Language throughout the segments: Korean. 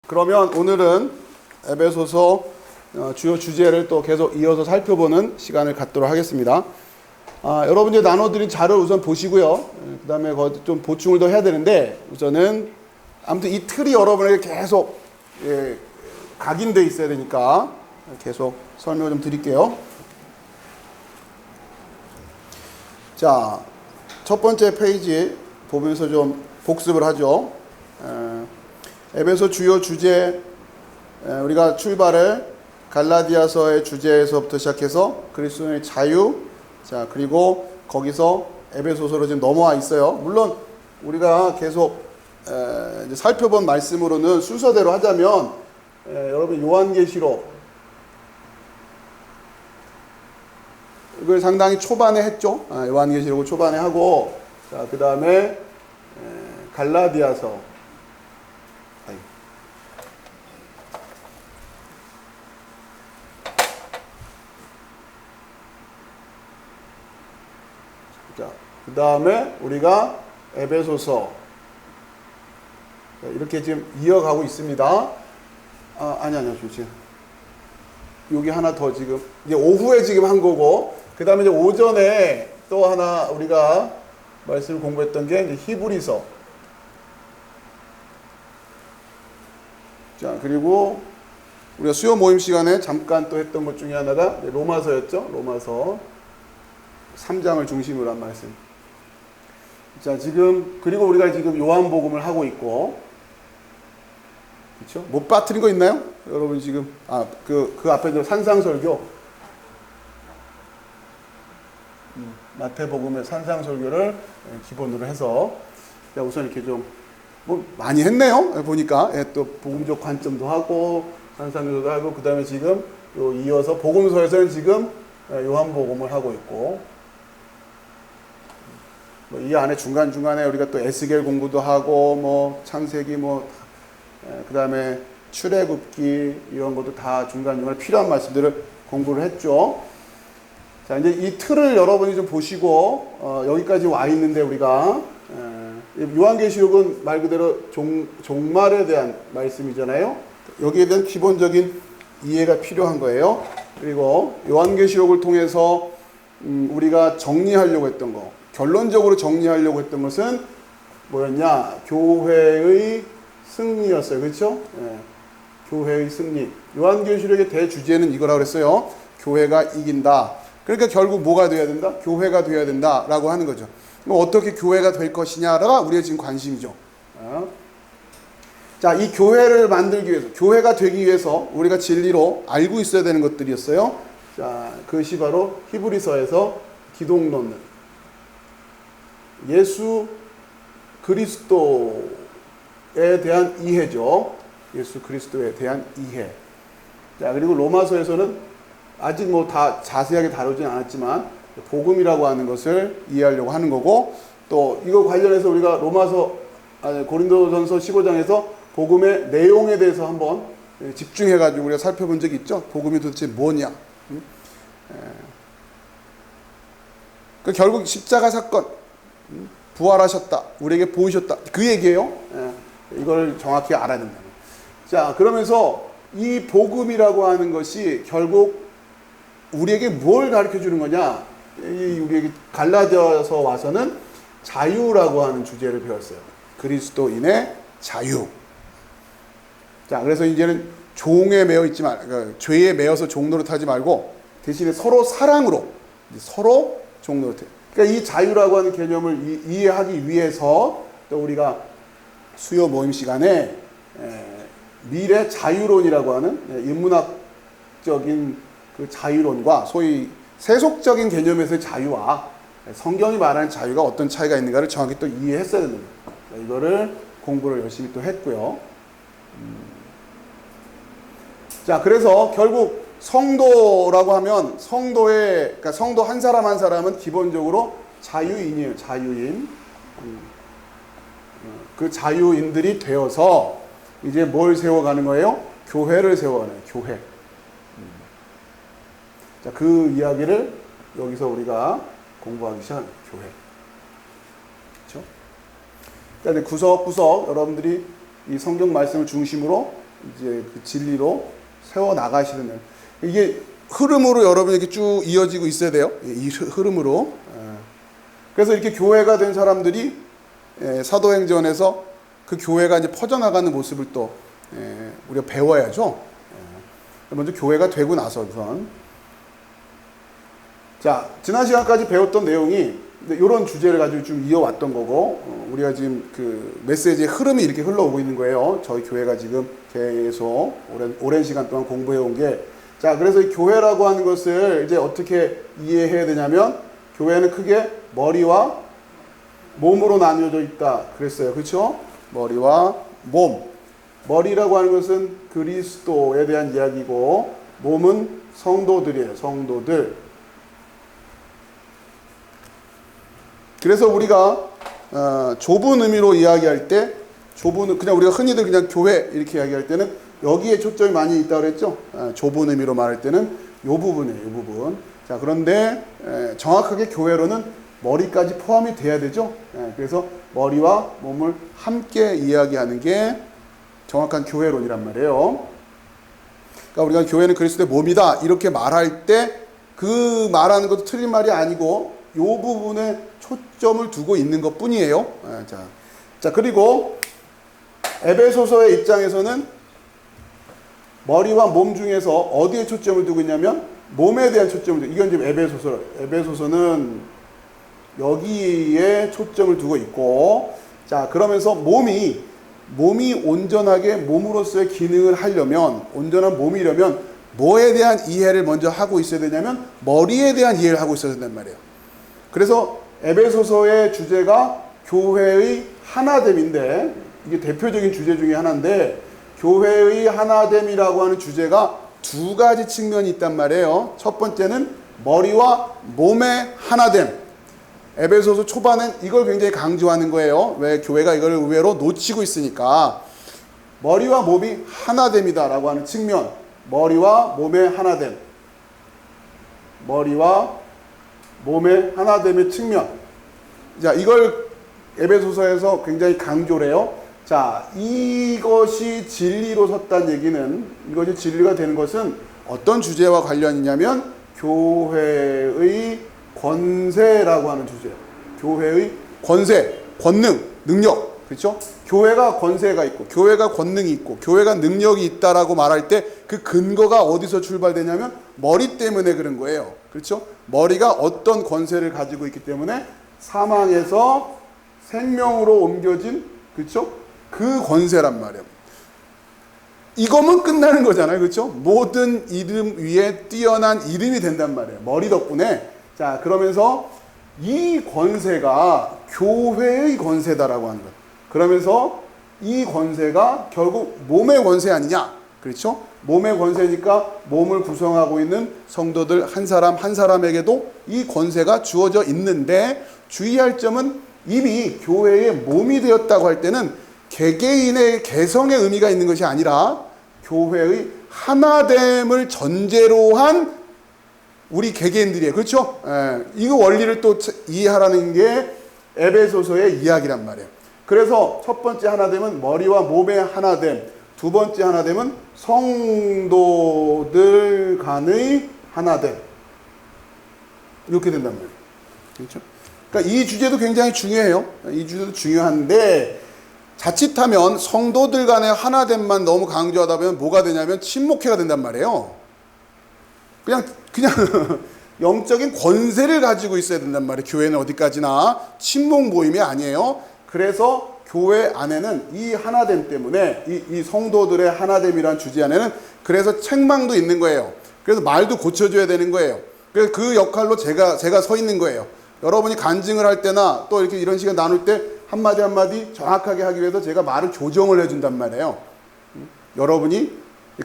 그러면 오늘은 에베소서 주요 주제를 또 계속 이어서 살펴보는 시간을 갖도록 하겠습니다. 여러분 이제 나눠드린 자료를 우선 보시고요. 그 다음에 좀 보충을 더 해야 되는데 우선은 아무튼 이 틀이 여러분에게 계속 각인되어 있어야 되니까 계속 설명을 좀 드릴게요. 자, 첫 번째 페이지 보면서 좀 복습을 하죠. 에베소 주요 주제, 우리가 출발을 갈라디아서의 주제에서부터 시작해서 그리스도의 자유, 자 그리고 거기서 에베소서로 지금 넘어와 있어요. 물론 우리가 계속 이제 살펴본 말씀으로는 순서대로 하자면 여러분 요한계시록 이걸 상당히 초반에 했죠. 요한계시록을 초반에 하고, 자 그 다음에 갈라디아서, 자 그 다음에 우리가 에베소서, 이렇게 지금 이어가고 있습니다. 아니요, 지금 여기 하나 더 지금 이제 오후에 지금 한 거고, 그 다음에 이제 오전에 또 하나 우리가 말씀을 공부했던 게 이제 히브리서. 자, 그리고 우리가 수요 모임 시간에 잠깐 또 했던 것 중에 하나가 로마서였죠. 로마서 3장을 중심으로 한 말씀. 자, 지금 그리고 우리가 지금 요한복음을 하고 있고, 그렇죠? 못 빠뜨린 거 있나요? 여러분 지금 그 앞에 산상설교, 마태복음의 산상설교를 기본으로 해서 우선 이렇게 좀 뭐 많이 했네요. 보니까 또 복음적 관점도 하고 산상설교도 하고, 그 다음에 지금 이어서 복음서에서는 지금 요한복음을 하고 있고, 이 안에 중간중간에 우리가 또 에스겔 공부도 하고 뭐 창세기 그 다음에 출애굽기 이런 것도 다 중간중간에 필요한 말씀들을 공부를 했죠. 자, 이제 이 틀을 여러분이 좀 보시고 여기까지 와 있는데 우리가 요한계시록은 말 그대로 종말에 대한 말씀이잖아요. 여기에 대한 기본적인 이해가 필요한 거예요. 그리고 요한계시록을 통해서 우리가 정리하려고 했던 거, 결론적으로 정리하려고 했던 것은 뭐였냐? 교회의 승리였어요. 그렇죠? 교회의 승리. 요한계시록의 대주제는 이거라고 그랬어요. 교회가 이긴다. 그러니까 결국 뭐가 돼야 된다? 교회가 돼야 된다라고 하는 거죠. 그럼 어떻게 교회가 될 것이냐가 우리의 지금 관심이죠. 자, 이 교회를 만들기 위해서, 교회가 되기 위해서 우리가 진리로 알고 있어야 되는 것들이었어요. 자, 그것이 바로 히브리서에서 기독론, 예수 그리스도에 대한 이해죠. 예수 그리스도에 대한 이해. 자, 그리고 로마서에서는 아직 다 자세하게 다루진 않았지만 복음이라고 하는 것을 이해하려고 하는 거고, 또 이거 관련해서 우리가 고린도전서 15장에서 복음의 내용에 대해서 한번 집중해가지고 우리가 살펴본 적이 있죠. 복음이 도대체 뭐냐. 결국 십자가 사건, 부활하셨다, 우리에게 보이셨다, 그 얘기예요. 이걸 정확히 알아야 된다. 자, 그러면서 이 복음이라고 하는 것이 결국 우리에게 뭘 가르쳐 주는 거냐? 우리에게 갈라디아서 와서는 자유라고 하는 주제를 배웠어요. 그리스도인의 자유. 자, 그래서 이제는 종에 매여 있지 죄에 매여서 종 노릇하지 말고 대신에 서로 사랑으로, 서로 종 노릇해. 그러니까 이 자유라고 하는 개념을 이해하기 위해서 또 우리가 수요 모임 시간에 미래 자유론이라고 하는 인문학적인 그 자유론과 소위 세속적인 개념에서의 자유와 성경이 말하는 자유가 어떤 차이가 있는가를 정확히 또 이해했어야 됩니다. 이거를 공부를 열심히 또 했고요. 자, 그래서 결국 성도라고 하면 그러니까 성도 한 사람 한 사람은 기본적으로 자유인이에요. 자유인. 그 자유인들이 되어서 이제 뭘 세워가는 거예요? 교회를 세워가는 거예요. 교회. 자, 그 이야기를 여기서 우리가 공부하기 시작한 교회. 그렇죠? 그러니까 구석구석 여러분들이 이 성경 말씀을 중심으로 이제 그 진리로 세워 나가시는 일. 이게 흐름으로 여러분 이렇게 쭉 이어지고 있어야 돼요. 이 흐름으로. 그래서 이렇게 교회가 된 사람들이 사도행전에서 그 교회가 이제 퍼져나가는 모습을 또 우리가 배워야죠. 먼저 교회가 되고 나서 우선. 자, 지난 시간까지 배웠던 내용이 이런 주제를 가지고 좀 이어왔던 거고, 우리가 지금 그 메시지의 흐름이 이렇게 흘러오고 있는 거예요. 저희 교회가 지금 계속 오랜 시간 동안 공부해온 게. 자, 그래서 이 교회라고 하는 것을 이제 어떻게 이해해야 되냐면, 교회는 크게 머리와 몸으로 나뉘어져 있다. 그랬어요. 그렇죠? 머리와 몸. 머리라고 하는 것은 그리스도에 대한 이야기고, 몸은 성도들이에요. 성도들. 그래서 우리가 좁은 의미로 이야기할 때, 그냥 우리가 흔히들 그냥 교회 이렇게 이야기할 때는 여기에 초점이 많이 있다고 그랬죠. 좁은 의미로 말할 때는 이 부분이에요. 이 부분. 자, 그런데 정확하게 교회로는 머리까지 포함이 돼야 되죠. 그래서 머리와 몸을 함께 이야기하는 게 정확한 교회론이란 말이에요. 그러니까 우리가 교회는 그리스도의 몸이다 이렇게 말할 때 그 말하는 것도 틀린 말이 아니고 이 부분에 초점을 두고 있는 것 뿐이에요. 자, 그리고 에베소서의 입장에서는 머리와 몸 중에서 어디에 초점을 두고 있냐면 몸에 대한 초점을 두고, 이건 지금 에베소서는 여기에 초점을 두고 있고, 자, 그러면서 몸이 온전하게 몸으로서의 기능을 하려면, 온전한 몸이려면 뭐에 대한 이해를 먼저 하고 있어야 되냐면 머리에 대한 이해를 하고 있어야 된단 말이에요. 그래서 에베소서의 주제가 교회의 하나됨인데, 이게 대표적인 주제 중에 하나인데, 교회의 하나됨이라고 하는 주제가 두 가지 측면이 있단 말이에요. 첫 번째는 머리와 몸의 하나됨. 에베소서 초반엔 이걸 굉장히 강조하는 거예요. 왜? 교회가 이걸 의외로 놓치고 있으니까. 머리와 몸이 하나됨이다라고 하는 측면. 머리와 몸의 하나됨. 머리와 몸의 하나됨의 측면. 자, 이걸 에베소서에서 굉장히 강조를 해요. 자, 이것이 진리로 섰다는 얘기는, 이것이 진리가 되는 것은 어떤 주제와 관련이냐면 교회의 권세라고 하는 주제예요. 교회의 권세, 권능, 능력. 그렇죠? 교회가 권세가 있고, 교회가 권능이 있고, 교회가 능력이 있다라고 말할 때 그 근거가 어디서 출발되냐면 머리 때문에 그런 거예요. 그렇죠? 머리가 어떤 권세를 가지고 있기 때문에 사망에서 생명으로 옮겨진, 그렇죠? 그 권세란 말이에요. 이거면 끝나는 거잖아요. 그렇죠? 모든 이름 위에 뛰어난 이름이 된단 말이에요. 머리 덕분에. 자, 그러면서 이 권세가 교회의 권세다라고 하는 거예요. 그러면서 이 권세가 결국 몸의 권세 아니냐? 그렇죠? 몸의 권세니까 몸을 구성하고 있는 성도들 한 사람 한 사람에게도 이 권세가 주어져 있는데, 주의할 점은 이미 교회의 몸이 되었다고 할 때는 개개인의 개성의 의미가 있는 것이 아니라 교회의 하나됨을 전제로 한 우리 개개인들이에요. 그렇죠? 이 원리를 또 이해하라는 게 에베소서의 이야기란 말이에요. 그래서 첫 번째 하나됨은 머리와 몸의 하나됨, 두 번째 하나됨은 성도들 간의 하나됨. 이렇게 된단 말이에요. 그렇죠? 그러니까 이 주제도 굉장히 중요해요. 이 주제도 중요한데, 자칫하면 성도들 간의 하나됨만 너무 강조하다 보면 뭐가 되냐면 친목회가 된단 말이에요. 그냥 영적인 권세를 가지고 있어야 된단 말이에요. 교회는 어디까지나 친목 모임이 아니에요. 그래서 교회 안에는 이 하나됨 때문에, 이 성도들의 하나됨이라는 주제 안에는 그래서 책망도 있는 거예요. 그래서 말도 고쳐줘야 되는 거예요. 그래서 그 역할로 제가 서 있는 거예요. 여러분이 간증을 할 때나 또 이렇게 이런 시간 나눌 때 한마디 한마디 정확하게 하기 위해서 제가 말을 교정을 해준단 말이에요. 여러분이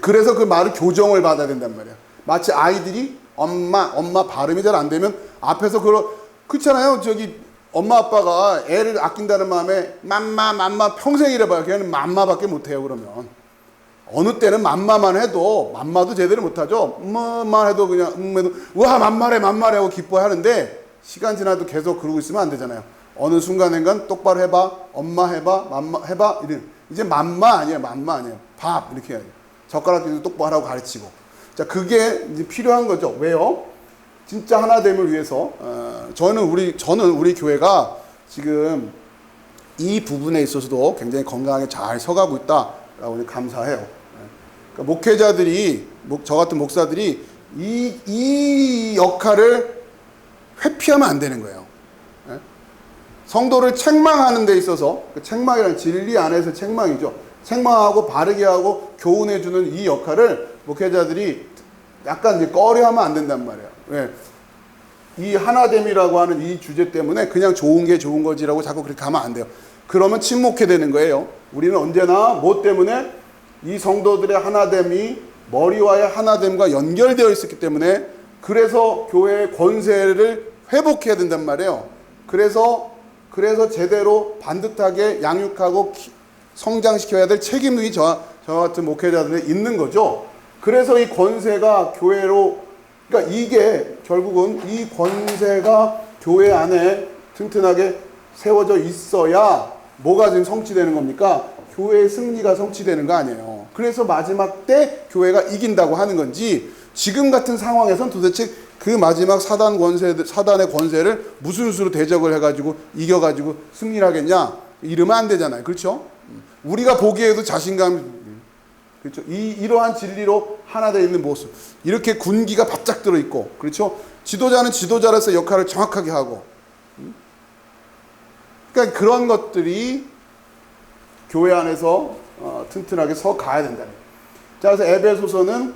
그래서 그 말을 교정을 받아야 된단 말이에요. 마치 아이들이 엄마 발음이 잘 안 되면 앞에서 그렇잖아요. 저기 엄마 아빠가 애를 아낀다는 마음에 맘마 평생 이래봐요. 걔는 맘마밖에 못해요. 그러면 어느 때는 맘마만 해도 맘마도 제대로 못하죠. 맘마 해도 그냥 해도 와 맘마래 하고 기뻐하는데, 시간 지나도 계속 그러고 있으면 안 되잖아요. 어느 순간인간 똑바로 해봐, 엄마 해봐, 맘마 해봐, 이제 맘마 아니에요. 밥 이렇게 해야죠. 젓가락질도 똑바로 하라고 가르치고. 자, 그게 이제 필요한 거죠. 왜요? 진짜 하나됨을 위해서 저는 우리 교회가 지금 이 부분에 있어서도 굉장히 건강하게 잘 서가고 있다라고 감사해요. 그러니까 목회자들이 저 같은 목사들이 이 역할을 회피하면 안 되는 거예요. 성도를 책망하는 데 있어서 책망이란 진리 안에서 책망이죠. 책망하고 바르게 하고 교훈해주는 이 역할을 목회자들이 약간 이제 꺼려하면 안 된단 말이에요. 왜? 이 하나됨이라고 하는 이 주제 때문에 그냥 좋은 게 좋은 거지라고 자꾸 그렇게 가면 안 돼요. 그러면 침묵해 되는 거예요. 우리는 언제나 뭐 때문에 이 성도들의 하나됨이 머리와의 하나됨과 연결되어 있었기 때문에 그래서 교회의 권세를 회복해야 된단 말이에요. 그래서 제대로 반듯하게 양육하고 성장시켜야 될 책임이 저 같은 목회자들에 있는 거죠. 그래서 이 권세가 교회로, 그러니까 이게 결국은 이 권세가 교회 안에 튼튼하게 세워져 있어야 뭐가 지금 성취되는 겁니까? 교회의 승리가 성취되는 거 아니에요. 그래서 마지막 때 교회가 이긴다고 하는 건지, 지금 같은 상황에선 도대체 그 마지막 사단의 권세를 무슨 수로 대적을 해가지고 이겨가지고 승리를 하겠냐? 이러면 안 되잖아요. 그렇죠? 우리가 보기에도 자신감, 그렇죠? 이러한 진리로 하나 되어 있는 모습, 이렇게 군기가 바짝 들어 있고, 그렇죠? 지도자는 지도자로서 역할을 정확하게 하고, 그러니까 그런 것들이 교회 안에서 튼튼하게 서 가야 된다. 자, 그래서 에베소서는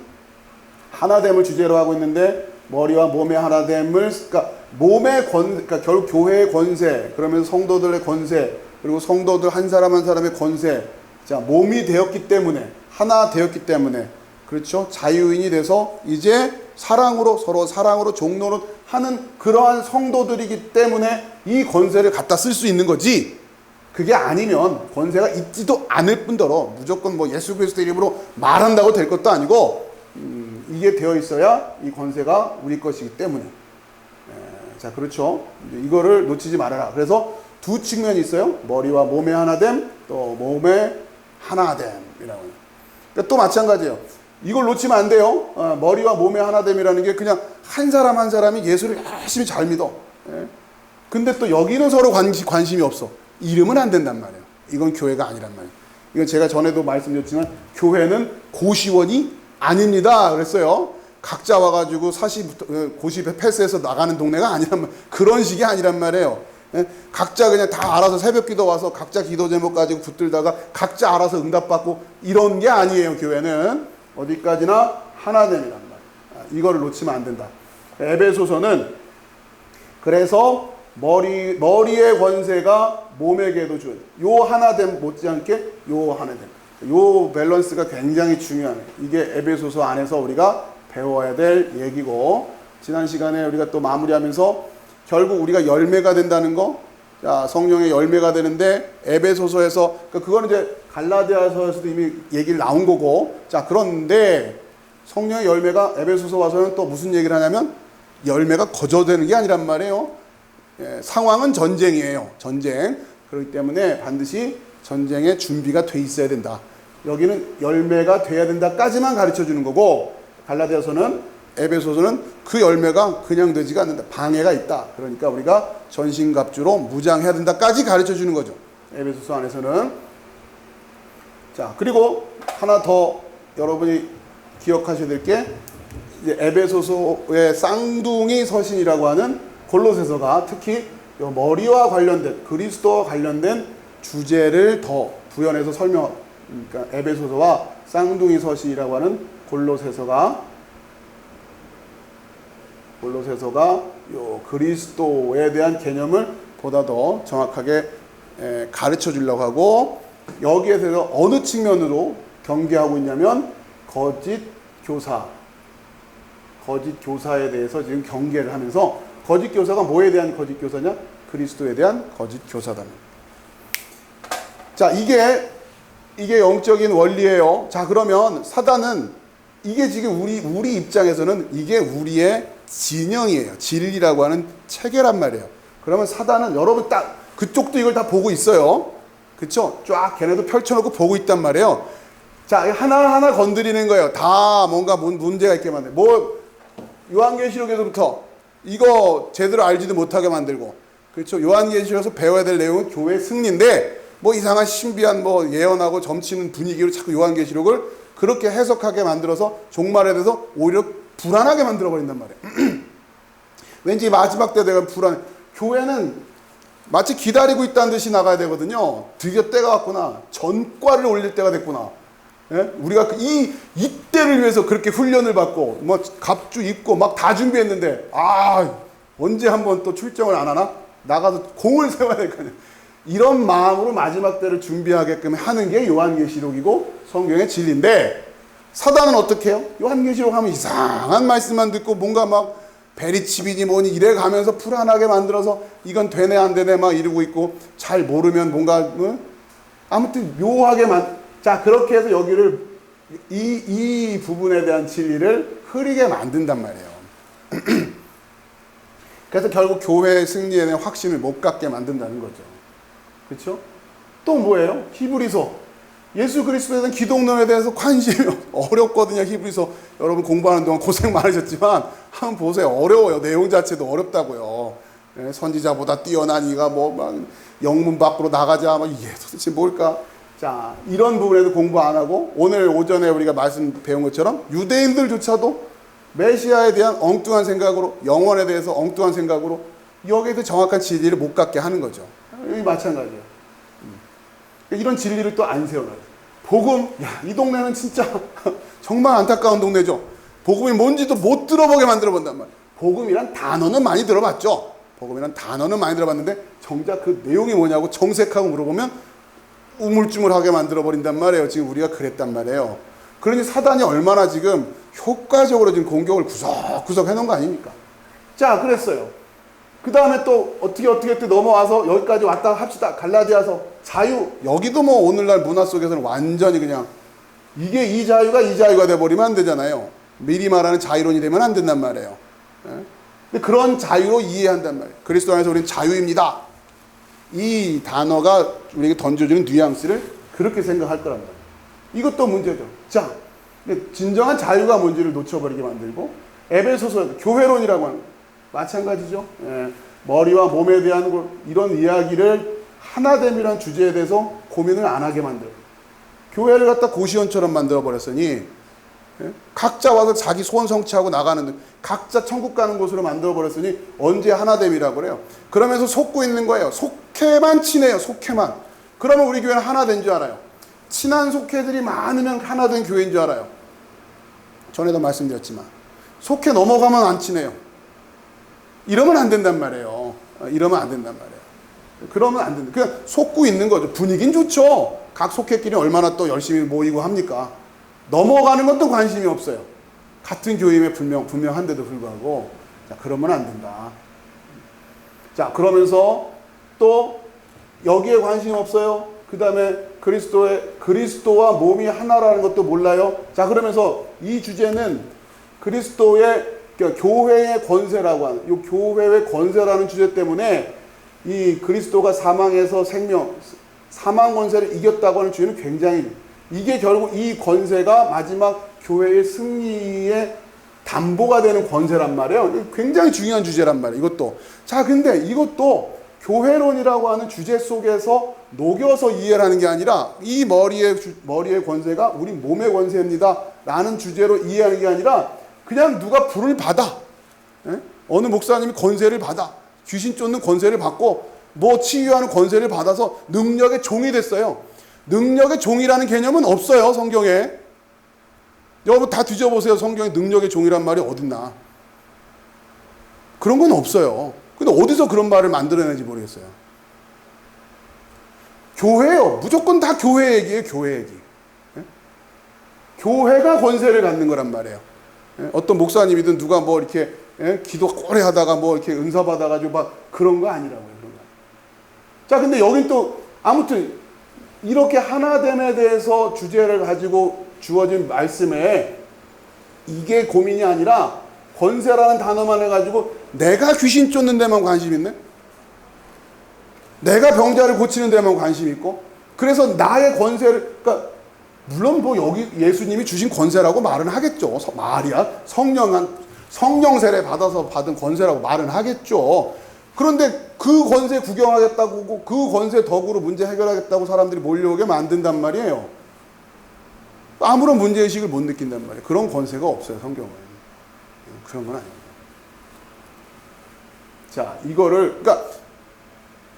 하나됨을 주제로 하고 있는데, 머리와 몸의 하나됨을, 그러니까 그러니까 결국 교회의 권세, 그러면서 성도들의 권세, 그리고 성도들 한 사람 한 사람의 권세, 자, 몸이 되었기 때문에, 하나 되었기 때문에, 그렇죠? 자유인이 돼서 이제 사랑으로, 서로 사랑으로 종로를 하는 그러한 성도들이기 때문에 이 권세를 갖다 쓸 수 있는 거지. 그게 아니면 권세가 있지도 않을 뿐더러 무조건 뭐 예수 그리스도 이름으로 말한다고 될 것도 아니고, 이게 되어 있어야 이 권세가 우리 것이기 때문에. 자, 그렇죠. 이거를 놓치지 말아라. 그래서 두 측면이 있어요. 머리와 몸의 하나됨, 또 몸의 하나됨이라고. 그러니까 또 마찬가지예요. 이걸 놓치면 안 돼요. 머리와 몸의 하나됨이라는 게 그냥 한 사람 한 사람이 예수를 열심히 잘 믿어. 근데 또 여기는 서로 관심이 없어. 이러면 안 된단 말이에요. 이건 교회가 아니란 말이에요. 이건 제가 전에도 말씀드렸지만 교회는 고시원이 아닙니다. 그랬어요. 각자 와가지고 고시 패스해서 나가는 동네가 아니란 말, 그런 식이 아니란 말이에요. 각자 그냥 다 알아서 새벽 기도 와서 각자 기도 제목 가지고 붙들다가 각자 알아서 응답받고 이런 게 아니에요. 교회는 어디까지나 하나됨이란 말이에요. 이거를 놓치면 안 된다. 에베소서는 그래서 머리의 권세가 몸에게도 준 요 하나됨 못지않게 요 하나됨, 요 밸런스가 굉장히 중요한, 이게 에베소서 안에서 우리가 배워야 될 얘기고, 지난 시간에 우리가 또 마무리하면서 결국 우리가 열매가 된다는 거, 자, 성령의 열매가 되는데 에베소서에서, 그거는 이제 갈라디아서에서도 이미 얘기를 나온 거고, 자, 그런데 성령의 열매가 에베소서 와서는 또 무슨 얘기를 하냐면 열매가 거저되는 게 아니란 말이에요. 상황은 전쟁이에요. 전쟁. 그렇기 때문에 반드시 전쟁에 준비가 돼 있어야 된다. 여기는 열매가 돼야 된다까지만 가르쳐 주는 거고, 갈라디아서는, 에베소서는 그 열매가 그냥 되지가 않는다. 방해가 있다. 그러니까 우리가 전신갑주로 무장해야 된다까지 가르쳐 주는 거죠. 에베소서 안에서는. 자, 그리고 하나 더 여러분이 기억하셔야 될 게, 이제 에베소서의 쌍둥이 서신이라고 하는 골로새서가 특히 머리와 관련된, 그리스도와 관련된 주제를 더 부연해서 설명하고, 그러니까 에베소서와 쌍둥이 서신이라고 하는 골로새서가 요 그리스도에 대한 개념을 보다 더 정확하게 가르쳐 주려고 하고, 여기에 대해서 어느 측면으로 경계하고 있냐면 거짓 교사에 대해서 지금 경계를 하면서, 거짓 교사가 뭐에 대한 거짓 교사냐? 그리스도에 대한 거짓 교사다. 자, 이게 영적인 원리예요. 자, 그러면 사단은 이게 지금 우리 입장에서는 이게 우리의 진영이에요. 진리라고 하는 체계란 말이에요. 그러면 사단은 여러분 딱 그쪽도 이걸 다 보고 있어요. 그쵸? 쫙 걔네도 펼쳐놓고 보고 있단 말이에요. 자, 하나하나 건드리는 거예요. 다 뭔가 문제가 있게 만들고. 뭐, 요한계시록에서부터 이거 제대로 알지도 못하게 만들고. 그렇죠. 요한계시록에서 배워야 될 내용은 교회 승리인데, 뭐 이상한 신비한 뭐 예언하고 점치는 분위기로 자꾸 요한계시록을 그렇게 해석하게 만들어서 종말에 대해서 오히려 불안하게 만들어버린단 말이에요. 왠지 마지막 때 되면 불안해. 교회는 마치 기다리고 있다는 듯이 나가야 되거든요. 드디어 때가 왔구나. 전과를 올릴 때가 됐구나. 예? 우리가 이때를 위해서 그렇게 훈련을 받고, 뭐, 갑주 입고 막 다 준비했는데, 언제 한번 또 출정을 안 하나? 나가서 공을 세워야 될 거 아니야. 이런 마음으로 마지막 때를 준비하게끔 하는 게 요한계시록이고 성경의 진리인데, 사단은 어떻게 해요? 요한계시록 하면 이상한 말씀만 듣고 뭔가 막 베리치비니 뭐니 이래 가면서 불안하게 만들어서 이건 되네 안 되네 막 이러고 있고, 잘 모르면 뭔가, 아무튼 묘하게 자, 그렇게 해서 여기를, 이 부분에 대한 진리를 흐리게 만든단 말이에요. 그래서 결국 교회의 승리에 대한 확신을 못 갖게 만든다는 거죠. 그렇죠? 또 뭐예요? 히브리서. 예수 그리스도에 대한 기독론에 대해서 관심이 어렵거든요. 히브리서 여러분 공부하는 동안 고생 많으셨지만 한번 보세요. 어려워요. 내용 자체도 어렵다고요. 선지자보다 뛰어난 이가 뭐 막 영문 밖으로 나가자 막 이게 도대체 뭘까? 자, 이런 부분에도 공부 안 하고 오늘 오전에 우리가 말씀 배운 것처럼 유대인들조차도 메시아에 대한 엉뚱한 생각으로, 영원에 대해서 엉뚱한 생각으로 여기에 대해 정확한 진리를 못 갖게 하는 거죠. 여기 마찬가지예요. 이런 진리를 또 안 세워놔요. 복음, 야, 이 동네는 진짜 정말 안타까운 동네죠. 복음이 뭔지도 못 들어보게 만들어 본단 말이에요. 복음이란 단어는 많이 들어봤죠. 복음이란 단어는 많이 들어봤는데 정작 그 내용이 뭐냐고 정색하고 물어보면 우물쭈물하게 만들어 버린단 말이에요. 지금 우리가 그랬단 말이에요. 그러니 사단이 얼마나 지금 효과적으로 지금 공격을 구석구석 해놓은 거 아닙니까? 자, 그랬어요. 그 다음에 또 어떻게 넘어와서 여기까지 왔다 합시다. 갈라디아서 자유. 여기도 뭐 오늘날 문화 속에서는 완전히 그냥 이게 이 자유가 돼버리면 안 되잖아요. 미리 말하는 자유론이 되면 안 된단 말이에요. 근데 그런 자유로 이해한단 말이에요. 그리스도 안에서 우리는 자유입니다. 이 단어가 우리에게 던져주는 뉘앙스를 그렇게 생각할 거란 말이에요. 이것도 문제죠. 자, 진정한 자유가 뭔지를 놓쳐버리게 만들고, 에베소서 교회론이라고 하는 거예요. 마찬가지죠. 머리와 몸에 대한 이런 이야기를 하나됨이란 주제에 대해서 고민을 안 하게 만들어요. 교회를 갖다 고시원처럼 만들어버렸으니 각자 와서 자기 소원 성취하고 나가는, 각자 천국 가는 곳으로 만들어버렸으니 언제 하나됨이라고 그래요. 그러면서 속고 있는 거예요. 속회만 친해요. 속회만. 그러면 우리 교회는 하나 된 줄 알아요. 친한 속회들이 많으면 하나 된 교회인 줄 알아요. 전에도 말씀드렸지만 속회 넘어가면 안 친해요. 이러면 안 된단 말이에요. 이러면 안 된단 말이에요. 그러면 안 된다. 그냥 속고 있는 거죠. 분위기는 좋죠. 각 속회끼리 얼마나 또 열심히 모이고 합니까? 넘어가는 것도 관심이 없어요. 같은 교임에 분명한데도 불구하고. 자, 그러면 안 된다. 자, 그러면서 또 여기에 관심 없어요. 그 다음에 그리스도와 몸이 하나라는 것도 몰라요. 자, 그러면서 이 주제는 그리스도의, 그러니까 교회의 권세라고 하는, 이 교회의 권세라는 주제 때문에 이 그리스도가 사망에서 사망 권세를 이겼다고 하는 주제는 굉장히, 이게 결국 이 권세가 마지막 교회의 승리의 담보가 되는 권세란 말이에요. 굉장히 중요한 주제란 말이에요. 이것도. 자, 근데 이것도 교회론이라고 하는 주제 속에서 녹여서 이해를 하는 게 아니라, 이 머리의 권세가 우리 몸의 권세입니다 라는 주제로 이해하는 게 아니라, 그냥 누가 불을 받아. 어느 목사님이 권세를 받아. 귀신 쫓는 권세를 받고 뭐 치유하는 권세를 받아서 능력의 종이 됐어요. 능력의 종이라는 개념은 없어요. 성경에. 여러분 다 뒤져보세요. 성경에 능력의 종이란 말이 어딨나. 그런 건 없어요. 근데 어디서 그런 말을 만들어내는지 모르겠어요. 교회요. 무조건 다 교회 얘기예요. 교회 얘기. 교회가 권세를 갖는 거란 말이에요. 어떤 목사님이든 누가 뭐 이렇게 기도 오래 하다가 뭐 이렇게 은사 받아가지고 막 그런 거 아니라고요. 그런 거. 자, 근데 여긴 또 아무튼 이렇게 하나됨에 대해서 주제를 가지고 주어진 말씀에 이게 고민이 아니라 권세라는 단어만 해가지고 내가 귀신 쫓는 데만 관심 있네? 내가 병자를 고치는 데만 관심 있고, 그래서 나의 권세를, 그러니까 물론 뭐 여기 예수님이 주신 권세라고 말은 하겠죠. 말이야. 성령 세례 받아서 받은 권세라고 말은 하겠죠. 그런데 그 권세 구경하겠다고, 그 권세 덕으로 문제 해결하겠다고 사람들이 몰려오게 만든단 말이에요. 아무런 문제의식을 못 느낀단 말이에요. 그런 권세가 없어요, 성경은. 그런 건 아닙니다. 자, 이거를, 그러니까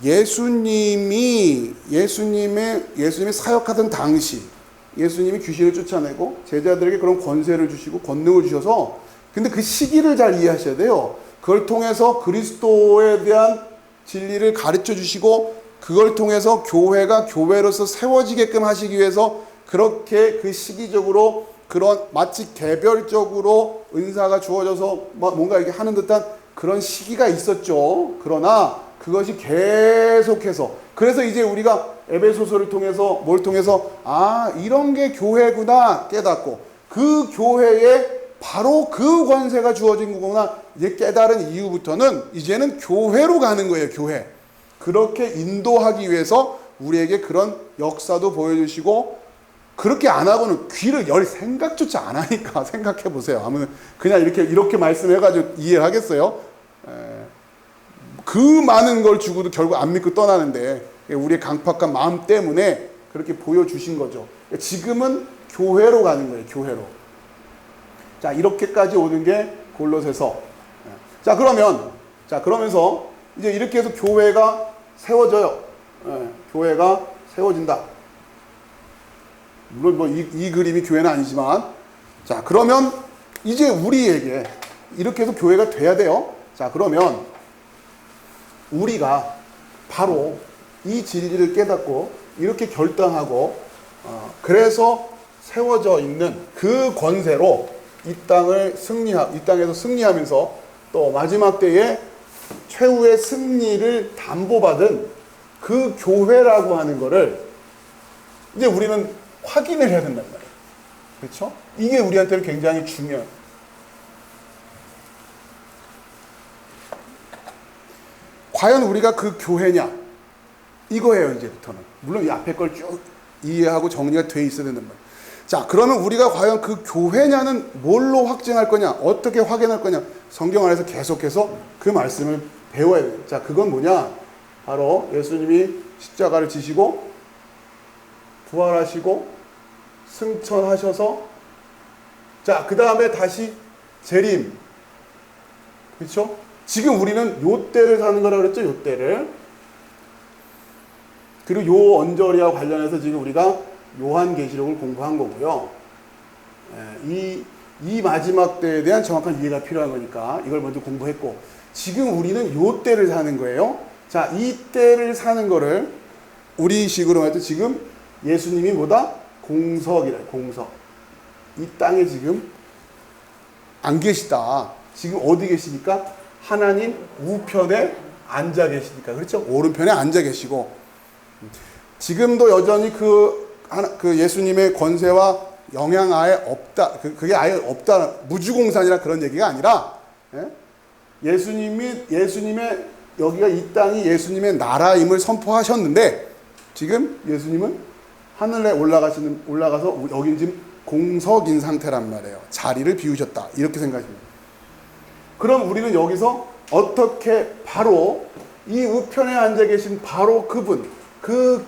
예수님이 사역하던 당시, 예수님이 귀신을 쫓아내고 제자들에게 그런 권세를 주시고 권능을 주셔서, 근데 그 시기를 잘 이해하셔야 돼요. 그걸 통해서 그리스도에 대한 진리를 가르쳐 주시고, 그걸 통해서 교회가 교회로서 세워지게끔 하시기 위해서 그렇게 그 시기적으로 그런 마치 개별적으로 은사가 주어져서 뭔가 이렇게 하는 듯한 그런 시기가 있었죠. 그러나 그것이 계속해서, 그래서 이제 우리가 에베소서를 통해서 뭘 통해서 이런 게 교회구나 깨닫고, 그 교회에 바로 그 권세가 주어진 거구나 이제 깨달은 이후부터는 이제는 교회로 가는 거예요. 교회. 그렇게 인도하기 위해서 우리에게 그런 역사도 보여주시고, 그렇게 안 하고는 귀를 열 생각조차 안 하니까 생각해 보세요. 아무튼 그냥 이렇게 말씀해가지고 이해하겠어요? 그 많은 걸 주고도 결국 안 믿고 떠나는데, 우리의 강팍한 마음 때문에 그렇게 보여주신 거죠. 지금은 교회로 가는 거예요. 교회로. 자, 이렇게까지 오는 게 골로새서. 자, 그러면서 이제 이렇게 해서 교회가 세워져요. 교회가 세워진다. 물론 뭐 이 그림이 교회는 아니지만, 자, 그러면 이제 우리에게 이렇게 해서 교회가 돼야 돼요. 자, 그러면 우리가 바로 이 진리를 깨닫고 이렇게 결단하고, 그래서 세워져 있는 그 권세로 이 땅에서 승리하면서 또 마지막 때에 최후의 승리를 담보받은 그 교회라고 하는 거를 이제 우리는 확인을 해야 된단 말이에요. 그렇죠? 이게 우리한테는 굉장히 중요해요. 과연 우리가 그 교회냐? 이거예요, 이제부터는. 물론 이 앞에 걸 쭉 이해하고 정리가 돼 있어야 된단 말이에요. 자, 그러면 우리가 과연 그 교회냐는 뭘로 확증할 거냐? 어떻게 확인할 거냐? 성경 안에서 계속해서 그 말씀을 배워야 돼요. 자, 그건 뭐냐? 바로 예수님이 십자가를 지시고 부활하시고 승천하셔서, 자, 그 다음에 다시 재림. 그렇죠? 지금 우리는 요 때를 사는 거라고 그랬죠? 요 때를. 그리고 요 언저리와 관련해서 지금 우리가 요한계시록을 공부한 거고요. 이 마지막 때에 대한 정확한 이해가 필요한 거니까 이걸 먼저 공부했고, 지금 우리는 요 때를 사는 거예요. 자, 이 때를 사는 거를 우리식으로 말해서 지금 예수님이 뭐다? 공석이래, 공석. 이 땅에 지금 안 계시다. 지금 어디 계시니까? 하나님 우편에 앉아 계시니까. 그렇죠? 오른편에 앉아 계시고, 지금도 여전히 그 예수님의 권세와 영향 아예 없다. 그게 아예 없다. 무주공산이라 그런 얘기가 아니라, 예수님의 여기가 이 땅이 예수님의 나라임을 선포하셨는데, 지금 예수님은 하늘에 올라가서 여긴 지금 공석인 상태란 말이에요. 자리를 비우셨다. 이렇게 생각하십니다. 그럼 우리는 여기서 어떻게 바로 이 우편에 앉아 계신 바로 그분, 그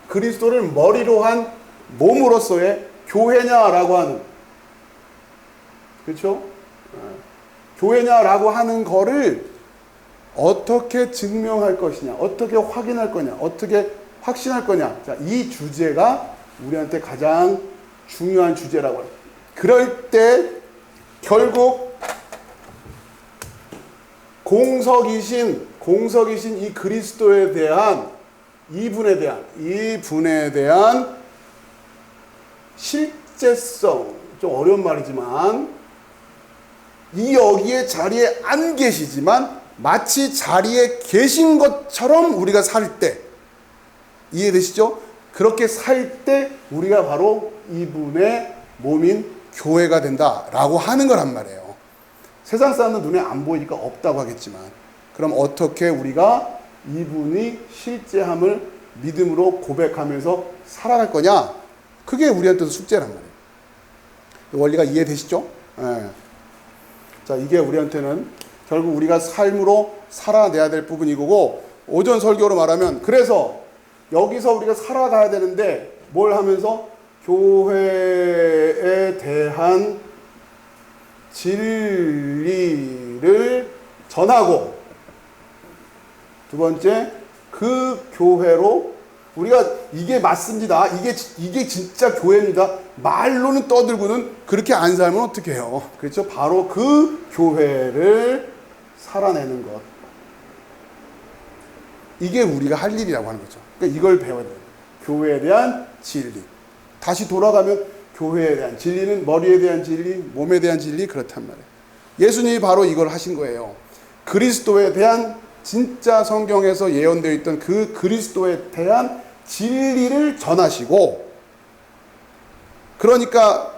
그리스도를 머리로 한 몸으로서의 교회냐라고 하는, 그렇죠? 교회냐라고 하는 거를 어떻게 증명할 것이냐, 어떻게 확인할 거냐, 어떻게 확신할 거냐. 자, 이 주제가 우리한테 가장 중요한 주제라고 해요. 그럴 때 결국 공석이신 이 그리스도에 대한 이분에 대한 실제성, 좀 어려운 말이지만, 여기에 자리에 안 계시지만 마치 자리에 계신 것처럼 우리가 살 때, 이해되시죠? 그렇게 살 때 우리가 바로 이분의 몸인 교회가 된다라고 하는 거란 말이에요. 세상 사람은 눈에 안 보이니까 없다고 하겠지만, 그럼 어떻게 우리가 이분이 실제함을 믿음으로 고백하면서 살아갈 거냐? 그게 우리한테도 숙제란 말이에요. 원리가 이해되시죠? 예. 자, 이게 우리한테는 결국 우리가 삶으로 살아내야 될 부분이고, 오전 설교로 말하면, 그래서 여기서 우리가 살아가야 되는데 뭘 하면서? 교회에 대한 진리를 전하고, 두 번째, 그 교회로 우리가 이게 맞습니다, 이게 진짜 교회입니다, 말로는 떠들고는 그렇게 안 살면 어떻게 해요? 그렇죠? 바로 그 교회를 살아내는 것, 이게 우리가 할 일이라고 하는 거죠. 그러니까 이걸 배워야 돼요. 교회에 대한 진리. 다시 돌아가면 교회에 대한 진리는 머리에 대한 진리, 몸에 대한 진리, 그렇단 말이에요. 예수님이 바로 이걸 하신 거예요. 그리스도에 대한, 진짜 성경에서 예언되어 있던 그 그리스도에 대한 진리를 전하시고, 그러니까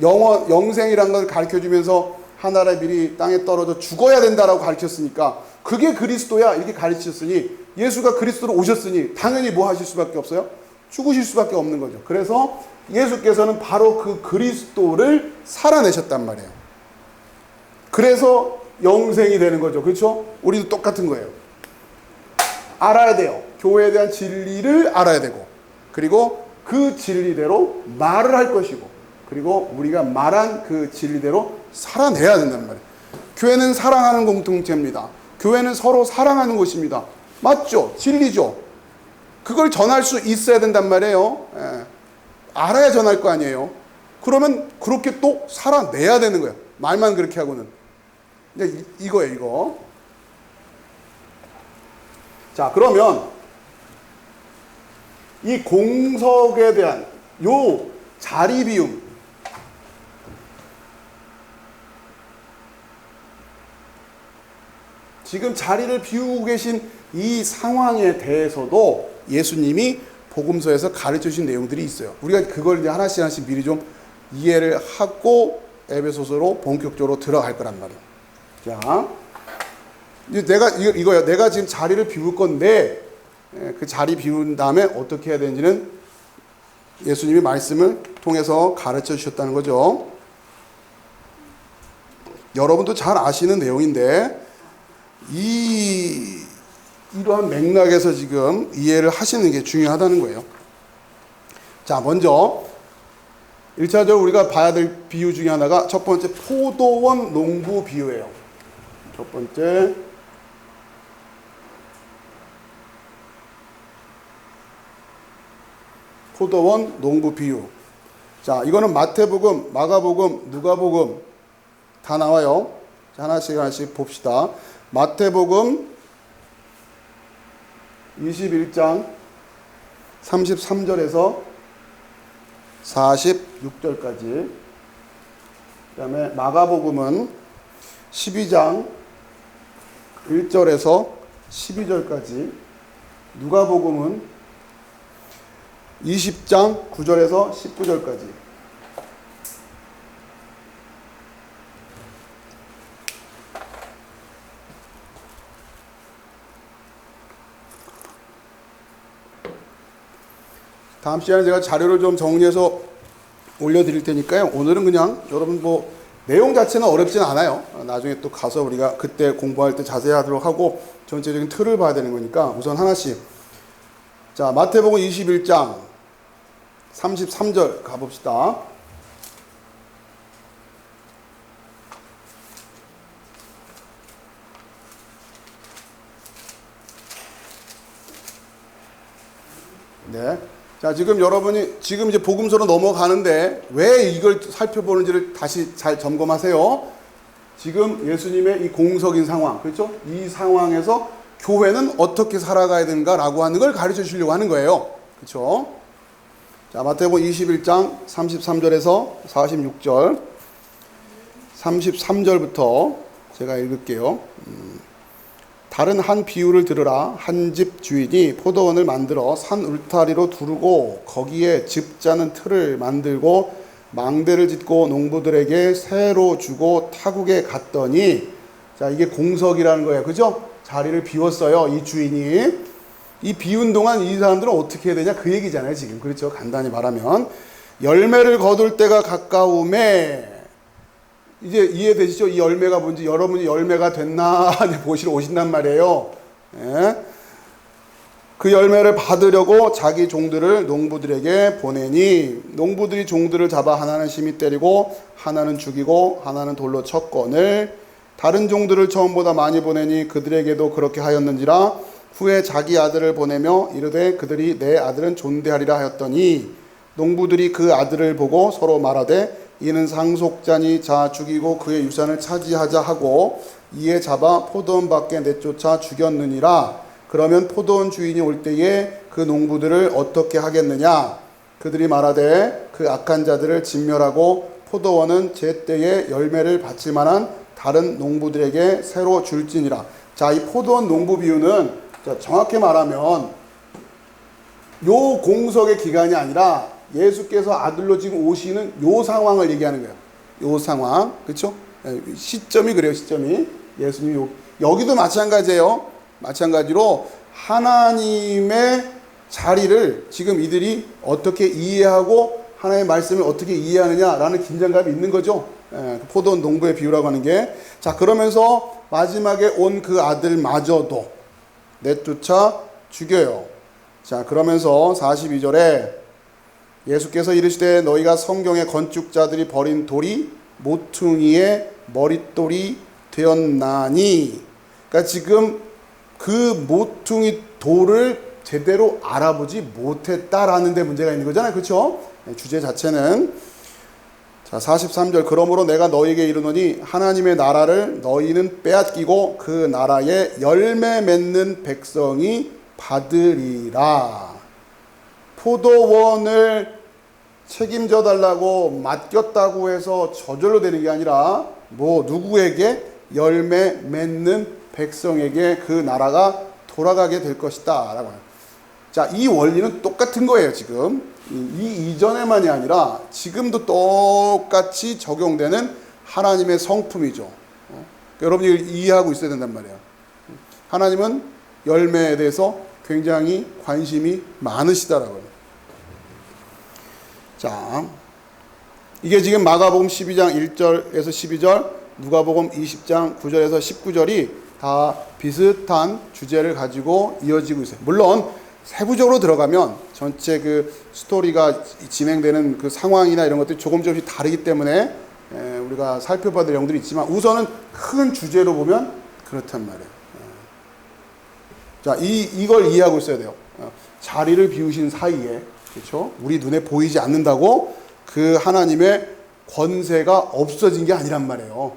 영생이라는 걸 가르쳐주면서 하나의 밀이 땅에 떨어져 죽어야 된다라고 가르쳤으니까, 그게 그리스도야 이렇게 가르쳤으니, 예수가 그리스도로 오셨으니 당연히 뭐 하실 수밖에 없어요? 죽으실 수밖에 없는 거죠. 그래서 예수께서는 바로 그 그리스도를 살아내셨단 말이에요. 그래서 영생이 되는 거죠. 그렇죠? 우리도 똑같은 거예요. 알아야 돼요. 교회에 대한 진리를 알아야 되고, 그리고 그 진리대로 말을 할 것이고, 그리고 우리가 말한 그 진리대로 살아내야 된단 말이에요. 교회는 사랑하는 공동체입니다. 교회는 서로 사랑하는 곳입니다. 맞죠? 진리죠? 그걸 전할 수 있어야 된단 말이에요. 예. 알아야 전할 거 아니에요. 그러면 그렇게 또 살아내야 되는 거예요. 말만 그렇게 하고는. 이거예요, 이거. 자, 그러면 이 공석에 대한 요 자리 비움, 지금 자리를 비우고 계신 이 상황에 대해서도 예수님이 복음서에서 가르쳐 주신 내용들이 있어요. 우리가 그걸 이제 하나씩 하나씩 미리 좀 이해를 하고 에베소서로 본격적으로 들어갈 거란 말이에요. 자, 내가 이거야. 내가 지금 자리를 비울 건데, 그 자리 비운 다음에 어떻게 해야 되는지는 예수님이 말씀을 통해서 가르쳐 주셨다는 거죠. 여러분도 잘 아시는 내용인데, 이러한 맥락에서 지금 이해를 하시는 게 중요하다는 거예요. 자, 먼저 1차적으로 우리가 봐야 될 비유 중에 하나가, 첫 번째 포도원 농부 비유예요. 첫 번째, 포도원 농부 비유. 자, 이거는 마태복음, 마가복음, 누가복음 다 나와요. 자, 하나씩 하나씩 봅시다. 마태복음 21장 33절에서 46절까지, 그 다음에 마가복음은 12장 1절에서 12절까지, 누가복음은 20장 9절에서 19절까지. 다음 시간에 제가 자료를 좀 정리해서 올려드릴 테니까요. 오늘은 그냥 여러분 뭐 내용 자체는 어렵지는 않아요. 나중에 또 가서 우리가 그때 공부할 때 자세히 하도록 하고, 전체적인 틀을 봐야 되는 거니까 우선 하나씩. 자, 마태복음 21장 33절 가봅시다. 네. 자, 지금 여러분이 지금 이제 복음서로 넘어가는데 왜 이걸 살펴보는지를 다시 잘 점검하세요. 지금 예수님의 이 공석인 상황, 그렇죠? 이 상황에서 교회는 어떻게 살아가야 되는가라고 하는 걸 가르쳐 주려고 하는 거예요. 그렇죠? 자, 마태복음 21장 33절에서 46절, 33절부터 제가 읽을게요. 다른 한 비유를 들으라. 한 집 주인이 포도원을 만들어 산 울타리로 두르고 거기에 즙 짜는 틀을 만들고 망대를 짓고 농부들에게 새로 주고 타국에 갔더니, 자, 이게 공석이라는 거예요. 그죠? 자리를 비웠어요, 이 주인이. 이 비운 동안 이 사람들은 어떻게 해야 되냐 그 얘기잖아요 지금. 그렇죠. 간단히 말하면 열매를 거둘 때가 가까움에, 이제 이해되시죠? 이 열매가 뭔지. 여러분이 열매가 됐나 보시러 오신단 말이에요. 예? 그 열매를 받으려고 자기 종들을 농부들에게 보내니 농부들이 종들을 잡아 하나는 심히 때리고 하나는 죽이고 하나는 돌로 쳤거늘 다른 종들을 처음보다 많이 보내니 그들에게도 그렇게 하였는지라. 후에 자기 아들을 보내며 이르되 그들이 내 아들은 존대하리라 하였더니 농부들이 그 아들을 보고 서로 말하되 이는 상속자니 자 죽이고 그의 유산을 차지하자 하고 이에 잡아 포도원 밖에 내쫓아 죽였느니라. 그러면 포도원 주인이 올 때에 그 농부들을 어떻게 하겠느냐. 그들이 말하되 그 악한 자들을 진멸하고 포도원은 제때에 열매를 받을 만한 다른 농부들에게 새로 줄지니라. 자, 이 포도원 농부 비유는 정확히 말하면 요 공석의 기간이 아니라 예수께서 아들로 지금 오시는 요 상황을 얘기하는 거예요. 요 상황. 그렇죠? 시점이 그래요. 시점이. 예수님이 여기도 마찬가지예요. 마찬가지로 하나님의 자리를 지금 이들이 어떻게 이해하고 하나님의 말씀을 어떻게 이해하느냐라는 긴장감이 있는 거죠. 포도원 농부의 비유라고 하는 게. 자, 그러면서 마지막에 온 그 아들마저도 내쫓아 죽여요. 자, 그러면서 42절에 예수께서 이르시되 너희가 성경의 건축자들이 버린 돌이 모퉁이의 머릿돌이 되었나니. 그러니까 지금 그 모퉁이 돌을 제대로 알아보지 못했다라는 데 문제가 있는 거잖아요. 그렇죠? 주제 자체는. 자, 43절 그러므로 내가 너희에게 이르노니 하나님의 나라를 너희는 빼앗기고 그 나라에 열매 맺는 백성이 받으리라. 포도원을 책임져 달라고 맡겼다고 해서 저절로 되는 게 아니라 누구에게? 열매 맺는 백성에게 그 나라가 돌아가게 될 것이다 라고. 자, 이 원리는 똑같은 거예요. 지금 이 이전에만이 아니라 지금도 똑같이 적용되는 하나님의 성품이죠. 여러분이 이해하고 있어야 된단 말이에요. 하나님은 열매에 대해서 굉장히 관심이 많으시다라고요. 자, 이게 지금 마가복음 12장 1절에서 12절, 누가복음 20장 9절에서 19절이 다 비슷한 주제를 가지고 이어지고 있어요. 물론 세부적으로 들어가면 전체 그 스토리가 진행되는 그 상황이나 이런 것들이 조금씩 다르기 때문에 우리가 살펴봐야 될 내용들이 있지만 우선은 큰 주제로 보면 그렇단 말이에요. 자, 이걸 이해하고 있어야 돼요. 자리를 비우신 사이에, 그렇죠? 우리 눈에 보이지 않는다고 그 하나님의 권세가 없어진 게 아니란 말이에요.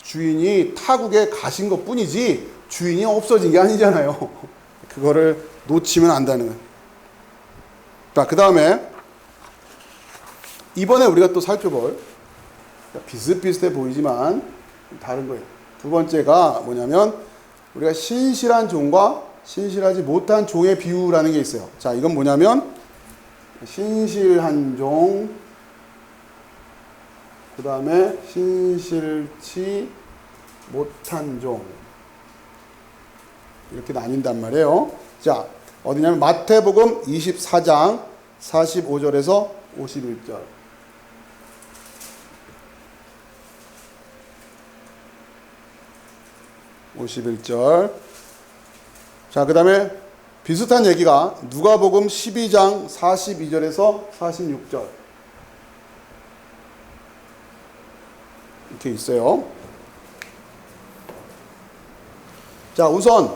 주인이 타국에 가신 것 뿐이지 주인이 없어진 게 아니잖아요. 그거를 놓치면 안 되는 거예요. 자, 그 다음에 이번에 우리가 또 살펴볼, 비슷비슷해 보이지만 다른 거예요. 두 번째가 뭐냐면 우리가 신실한 종과 신실하지 못한 종의 비유라는 게 있어요. 자, 이건 뭐냐면 신실한 종, 그 다음에 신실치 못한 종, 이렇게 나뉜단 말이에요. 자, 어디냐면 마태복음 24장 45절에서 51절. 자, 그 다음에 비슷한 얘기가 누가복음 12장 42절에서 46절. 이렇게 있어요. 자, 우선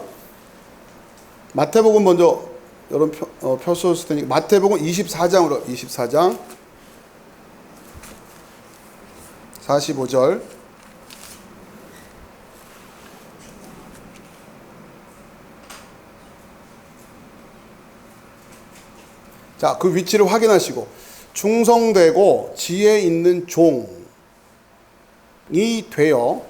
마태복음 먼저 여러분 펴서 쓸 테니까 마태복음 24장으로 24장 45절. 자, 그 위치를 확인하시고 충성되고 지혜 있는 종이 되어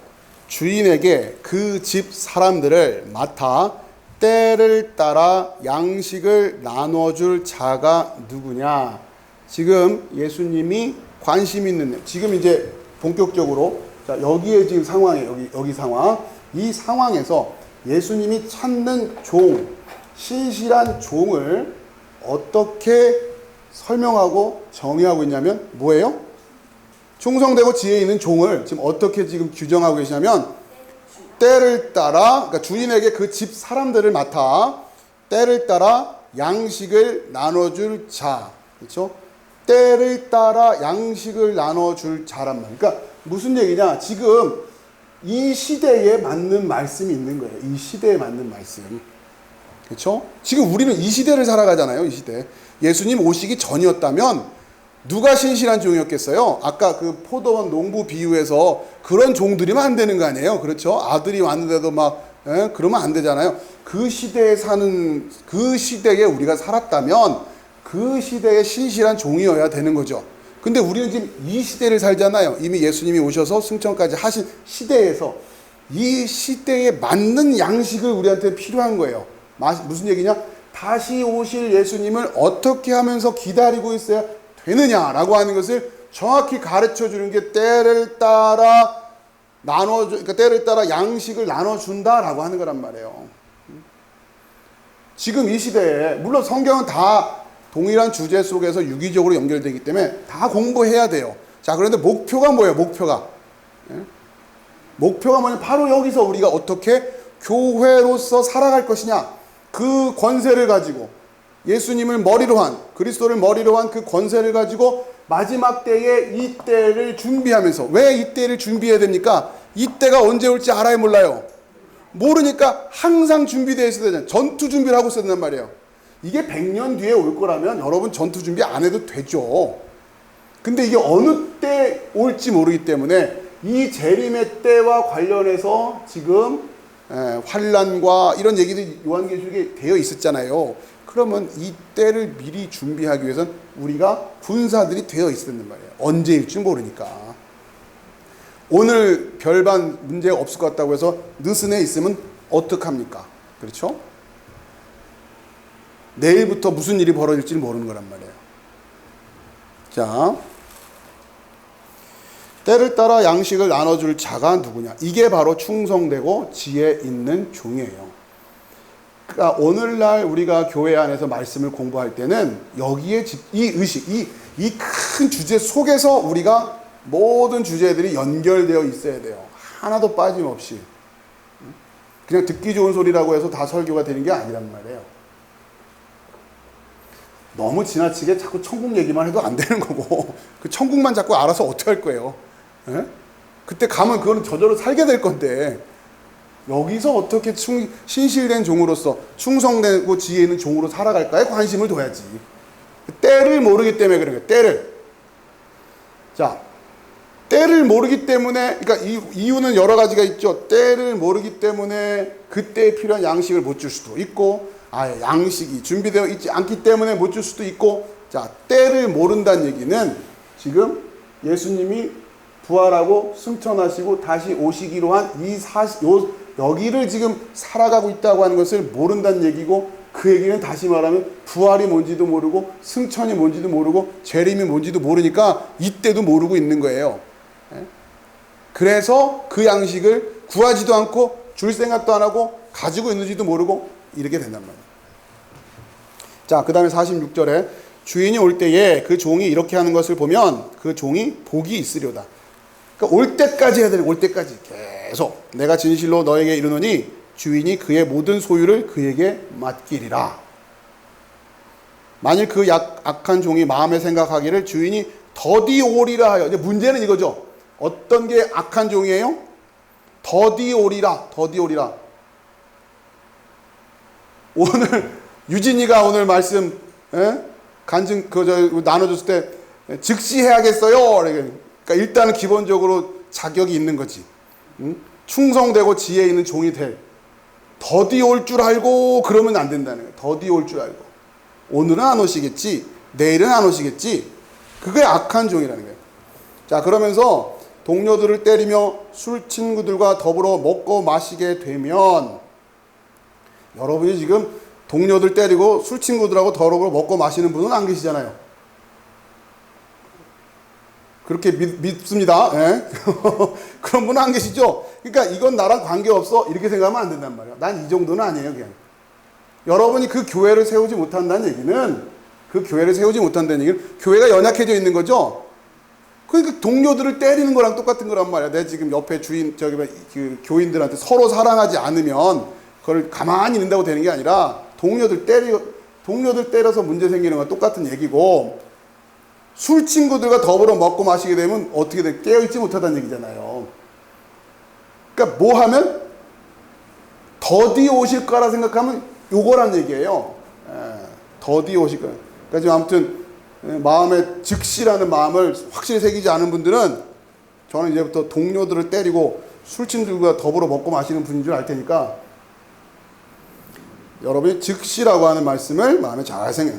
주인에게 그 집 사람들을 맡아 때를 따라 양식을 나눠줄 자가 누구냐. 지금 예수님이 관심 있는, 지금 이제 본격적으로, 자, 여기에 지금 상황이에요. 여기 상황. 이 상황에서 예수님이 찾는 종, 신실한 종을 어떻게 설명하고 정의하고 있냐면 뭐예요? 충성되고 지혜 있는 종을 지금 어떻게 지금 규정하고 계시냐면 때를 따라, 그러니까 주인에게 그 집 사람들을 맡아 때를 따라 양식을 나눠줄 자. 그렇죠? 때를 따라 양식을 나눠줄 자란 말. 그러니까 무슨 얘기냐? 지금 이 시대에 맞는 말씀이 있는 거예요. 이 시대에 맞는 말씀. 그렇죠? 지금 우리는 이 시대를 살아가잖아요. 이 시대. 예수님 오시기 전이었다면 누가 신실한 종이었겠어요? 아까 그 포도원 농부 비유에서 그런 종들이면 안 되는 거 아니에요? 그렇죠? 아들이 왔는데도 막 그러면 안 되잖아요. 그 시대에 사는, 그 시대에 우리가 살았다면 그 시대에 신실한 종이어야 되는 거죠. 근데 우리는 지금 이 시대를 살잖아요. 이미 예수님이 오셔서 승천까지 하신 시대에서 이 시대에 맞는 양식을 우리한테 필요한 거예요. 무슨 얘기냐? 다시 오실 예수님을 어떻게 하면서 기다리고 있어야 되느냐라고 하는 것을 정확히 가르쳐 주는 게 때를 따라 그러니까 때를 따라 양식을 나눠준다라고 하는 거란 말이에요. 지금 이 시대에, 물론 성경은 다 동일한 주제 속에서 유기적으로 연결되기 때문에 다 공부해야 돼요. 자, 그런데 목표가 뭐예요? 목표가 뭐냐? 바로 여기서 우리가 어떻게 교회로서 살아갈 것이냐? 그 권세를 가지고 예수님을 머리로 한, 그리스도를 머리로 한 그 권세를 가지고 마지막 때에 이 때를 준비하면서, 왜 이 때를 준비해야 됩니까? 이 때가 언제 올지 알아야 몰라요. 모르니까 항상 준비되어 있어야 되잖아요. 전투 준비를 하고 있어야 된단 말이에요. 이게 100년 뒤에 올 거라면 여러분 전투 준비 안 해도 되죠. 근데 이게 어느 때 올지 모르기 때문에 이 재림의 때와 관련해서 지금 환란과 이런 얘기들이 요한계시록에 되어 있었잖아요. 그러면 이 때를 미리 준비하기 위해서는 우리가 군사들이 되어 있어야 된단 말이에요. 언제일지 모르니까. 오늘 별반 문제가 없을 것 같다고 해서 느슨해 있으면 어떡합니까? 그렇죠? 내일부터 무슨 일이 벌어질지 모르는 거란 말이에요. 자, 때를 따라 양식을 나눠줄 자가 누구냐? 이게 바로 충성되고 지혜 있는 종이에요. 그러니까 오늘날 우리가 교회 안에서 말씀을 공부할 때는 여기에 이 의식, 이 큰 주제 속에서 우리가 모든 주제들이 연결되어 있어야 돼요. 하나도 빠짐없이. 그냥 듣기 좋은 소리라고 해서 다 설교가 되는 게 아니란 말이에요. 너무 지나치게 자꾸 천국 얘기만 해도 안 되는 거고, 그 천국만 자꾸 알아서 어떻게 할 거예요? 에? 그때 가면 그거는 저절로 살게 될 건데, 여기서 어떻게 신실된 종으로서 충성되고 지혜 있는 종으로 살아갈까에 관심을 둬야지. 때를 모르기 때문에 그런 거예요. 때를. 자, 때를 모르기 때문에, 그러니까 이유는 여러 가지가 있죠. 때를 모르기 때문에 그때에 필요한 양식을 못 줄 수도 있고, 아예 양식이 준비되어 있지 않기 때문에 못 줄 수도 있고. 자, 때를 모른다는 얘기는 지금 예수님이 부활하고 승천하시고 다시 오시기로 한 여기를 지금 살아가고 있다고 하는 것을 모른다는 얘기고, 그 얘기는 다시 말하면 부활이 뭔지도 모르고 승천이 뭔지도 모르고 재림이 뭔지도 모르니까 이때도 모르고 있는 거예요. 그래서 그 양식을 구하지도 않고 줄 생각도 안 하고 가지고 있는지도 모르고 이렇게 된단 말이에요. 자, 그 다음에 46절에 주인이 올 때에 그 종이 이렇게 하는 것을 보면 그 종이 복이 있으려다. 그러니까 올 때까지 해야 돼요. 올 때까지 계속 내가 진실로 너에게 이르노니 주인이 그의 모든 소유를 그에게 맡기리라. 만일 그 악한 종이 마음에 생각하기를 주인이 더디 오리라 하여. 이제 문제는 이거죠. 어떤 게 악한 종이에요? 더디 오리라. 오늘 유진이가 오늘 말씀 간증 나눠줬을 때 즉시 해야겠어요. 그러니까 일단은 기본적으로 자격이 있는 거지. 충성되고 지혜 있는 종이 될. 더디 올 줄 알고 그러면 안 된다는 거예요. 더디 올 줄 알고. 오늘은 안 오시겠지. 내일은 안 오시겠지. 그게 악한 종이라는 거예요. 자, 그러면서 동료들을 때리며 술 친구들과 더불어 먹고 마시게 되면, 여러분이 지금 동료들 때리고 술 친구들하고 더불어 먹고 마시는 분은 안 계시잖아요. 그렇게 믿습니다. 예? 그런 분은 안 계시죠? 그러니까 이건 나랑 관계없어. 이렇게 생각하면 안 된단 말이에요. 난 이 정도는 아니에요, 그냥. 여러분이 그 교회를 세우지 못한다는 얘기는 교회가 연약해져 있는 거죠. 그러니까 동료들을 때리는 거랑 똑같은 거란 말이야. 내 지금 옆에 그 교인들한테 서로 사랑하지 않으면 그걸 가만히 있는다고 되는 게 아니라 동료들 때려서 문제 생기는 건 똑같은 얘기고, 술 친구들과 더불어 먹고 마시게 되면 어떻게 돼? 깨어있지 못하다는 얘기잖아요. 그러니까 뭐 하면 더디 오실 거라 생각하면 요거란 얘기예요. 더디 오실 거예요. 그러니까 지금 아무튼 마음에 즉시라는 마음을 확실히 새기지 않은 분들은 저는 이제부터 동료들을 때리고 술 친구들과 더불어 먹고 마시는 분인 줄 알 테니까 여러분이 즉시라고 하는 말씀을 마음에 잘 생겨요.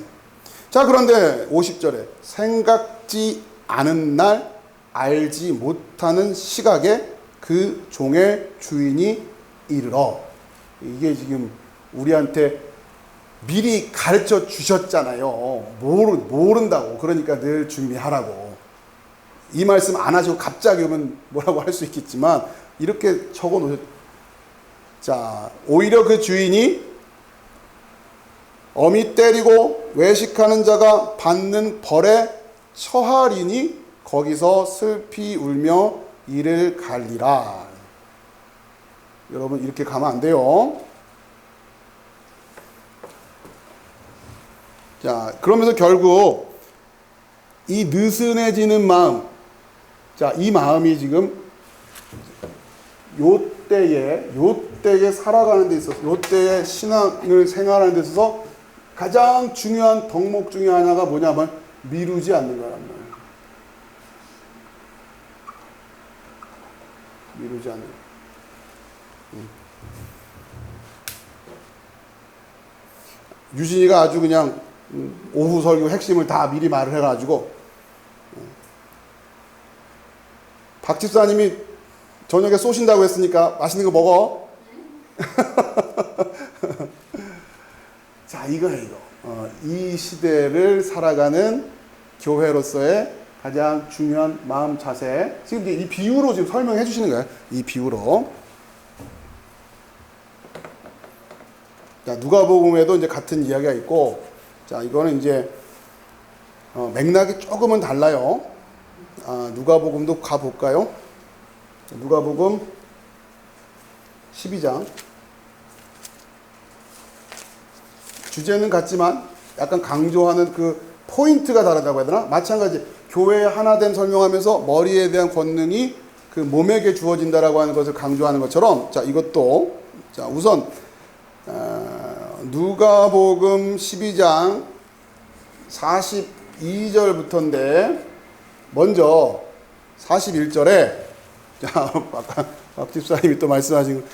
자, 그런데 50절에 생각지 않은 날 알지 못하는 시각에 그 종의 주인이 이르러. 이게 지금 우리한테 미리 가르쳐 주셨잖아요. 모른다고. 그러니까 늘 준비하라고. 이 말씀 안 하시고 갑자기 오면 뭐라고 할 수 있겠지만 이렇게 적어 놓으셨. 자, 오히려 그 주인이 어미 때리고 외식하는 자가 받는 벌에 처하리니 거기서 슬피 울며 이를 갈리라. 여러분 이렇게 가면 안 돼요. 자, 그러면서 결국 이 느슨해지는 마음, 자, 이 마음이 지금 요때에 살아가는 데 있어서, 요때에 신앙을 생활하는 데 있어서 가장 중요한 덕목 중에 하나가 뭐냐면 미루지 않는 거란 말이에요. 미루지 않는 거. 유진이가 아주 그냥 오후 설교 핵심을 다 미리 말을 해가지고, 박 집사님이 저녁에 쏘신다고 했으니까 맛있는 거 먹어. 자, 이거예요, 이거. 이 시대를 살아가는 교회로서의 가장 중요한 마음 자세. 지금 이 비유로 지금 설명해 주시는 거예요. 이 비유로. 자, 누가복음에도 이제 같은 이야기가 있고, 자, 이거는 이제 맥락이 조금은 달라요. 누가복음도 가볼까요? 누가복음 12장. 주제는 같지만 약간 강조하는 그 포인트가 다르다고 해야 되나? 마찬가지 교회의 하나됨 설명하면서 머리에 대한 권능이 그 몸에게 주어진다라고 하는 것을 강조하는 것처럼, 자, 이것도, 자, 우선 누가복음 12장 42절부터인데 먼저 41절에, 자, 아까 박 집사님이 또 말씀하신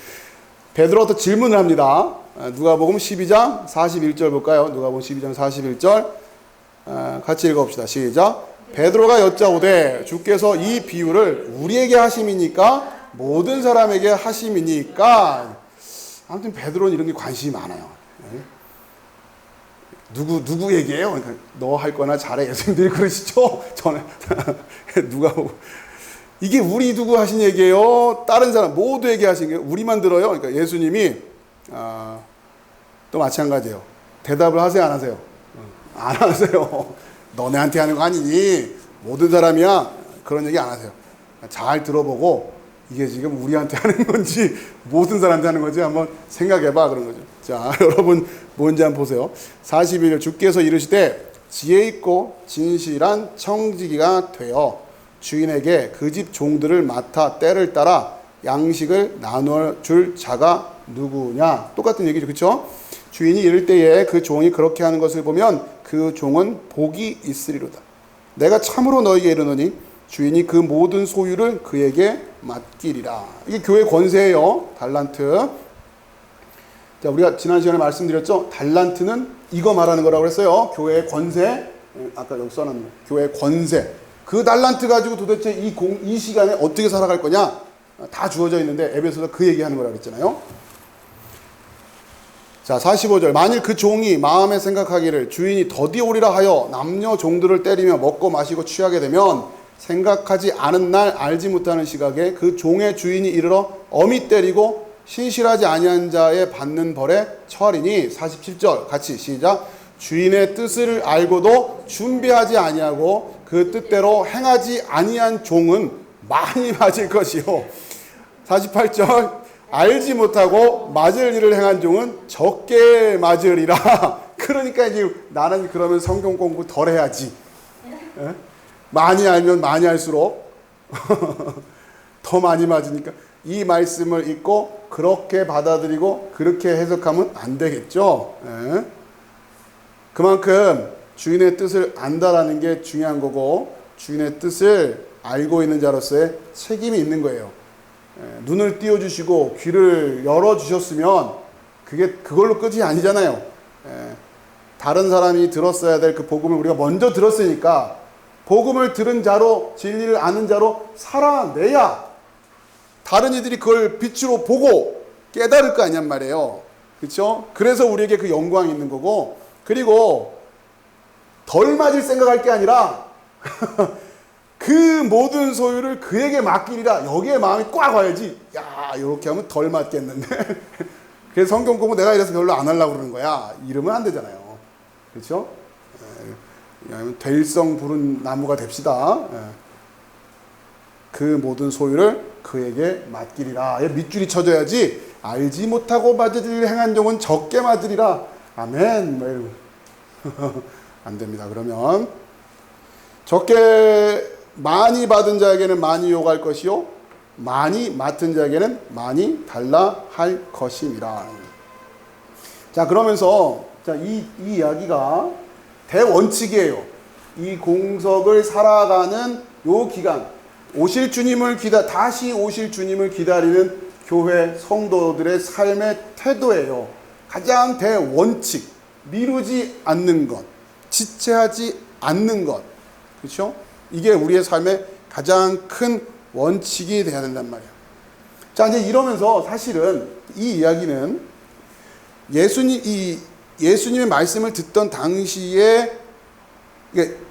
베드로가 또 질문을 합니다. 누가복음 12장 41절 볼까요? 누가복음 12장 41절 같이 읽어봅시다. 시작. 베드로가 여짜오되 주께서 이 비유를 우리에게 하심이니까 모든 사람에게 하심이니까. 아무튼 베드로는 이런 게 관심이 많아요. 누구 얘기예요? 그러니까 너 할 거나 잘해. 예수님들이 그러시죠? 저는 누가 이게 우리 누구 하신 얘기예요? 다른 사람 모두에게 하신 게 우리만 들어요? 그러니까 예수님이 또 마찬가지예요. 대답을 하세요, 안 하세요? 안 하세요. 너네한테 하는 거 아니니? 모든 사람이야. 그런 얘기 안 하세요. 잘 들어보고 이게 지금 우리한테 하는 건지 모든 사람한테 하는 건지 한번 생각해봐, 그런 거죠. 자, 여러분 뭔지 한번 보세요. 41절 주께서 이르시되 지혜 있고 진실한 청지기가 되어 주인에게 그 집 종들을 맡아 때를 따라 양식을 나누어 줄 자가 누구냐. 똑같은 얘기죠, 그렇죠? 주인이 이를 때에 그 종이 그렇게 하는 것을 보면 그 종은 복이 있으리로다. 내가 참으로 너희에게 이르노니 주인이 그 모든 소유를 그에게 맡기리라. 이게 교회 권세예요. 달란트. 자, 우리가 지난 시간에 말씀드렸죠. 달란트는 이거 말하는 거라고 그랬어요. 교회의 권세. 아까 여기 써놨네. 교회의 권세. 그 달란트 가지고 도대체 이 시간에 어떻게 살아갈 거냐? 다 주어져 있는데 에베소서 그 얘기하는 거라고 그랬잖아요. 자, 45절. 만일 그 종이 마음에 생각하기를 주인이 더디 오리라 하여 남녀 종들을 때리며 먹고 마시고 취하게 되면 생각하지 않은 날 알지 못하는 시각에 그 종의 주인이 이르러 어미 때리고 신실하지 아니한 자의 받는 벌에 처하리니 47절 같이 시작. 주인의 뜻을 알고도 준비하지 아니하고 그 뜻대로 행하지 아니한 종은 많이 맞을 것이요. 48절 알지 못하고 맞을 일을 행한 종은 적게 맞으리라. 그러니까 이제 나는 그러면 성경 공부 덜 해야지. 에? 많이 알면 많이 할수록 더 많이 맞으니까 이 말씀을 읽고 그렇게 받아들이고 그렇게 해석하면 안 되겠죠. 에? 그만큼 주인의 뜻을 안다라는 게 중요한 거고 주인의 뜻을 알고 있는 자로서의 책임이 있는 거예요. 눈을 띄워주시고 귀를 열어주셨으면 그걸로 끝이 아니잖아요. 다른 사람이 들었어야 될 그 복음을 우리가 먼저 들었으니까 복음을 들은 자로 진리를 아는 자로 살아내야 다른 이들이 그걸 빛으로 보고 깨달을 거 아니란 말이에요. 그렇죠? 그래서 우리에게 그 영광이 있는 거고 그리고 덜 맞을 생각할 게 아니라 그 모든 소유를 그에게 맡기리라. 여기에 마음이 꽉 와야지. 야, 이렇게 하면 덜 맞겠는데. 그래서 성경 공부 내가 이래서 별로 안 하려고 그러는 거야. 이러면 안 되잖아요. 그렇죠? 될성 부른 나무가 됩시다. 그 모든 소유를 그에게 맡기리라. 밑줄이 쳐져야지. 알지 못하고 맞을 일을 행한 종은 적게 맞으리라. 아멘. 안 됩니다. 그러면 적게 많이 받은 자에게는 많이 요구할 것이요 많이 맡은 자에게는 많이 달라 할 것임이라. 자, 그러면서 이 이야기가 대원칙이에요. 이 공석을 살아가는 요 기간, 다시 오실 주님을 기다리는 교회 성도들의 삶의 태도예요. 가장 대원칙, 미루지 않는 것, 지체하지 않는 것. 그렇죠? 이게 우리의 삶의 가장 큰 원칙이 되어야 된단 말이에요. 자, 이제 이러면서 사실은 이 이야기는 예수님의 말씀을 듣던 당시에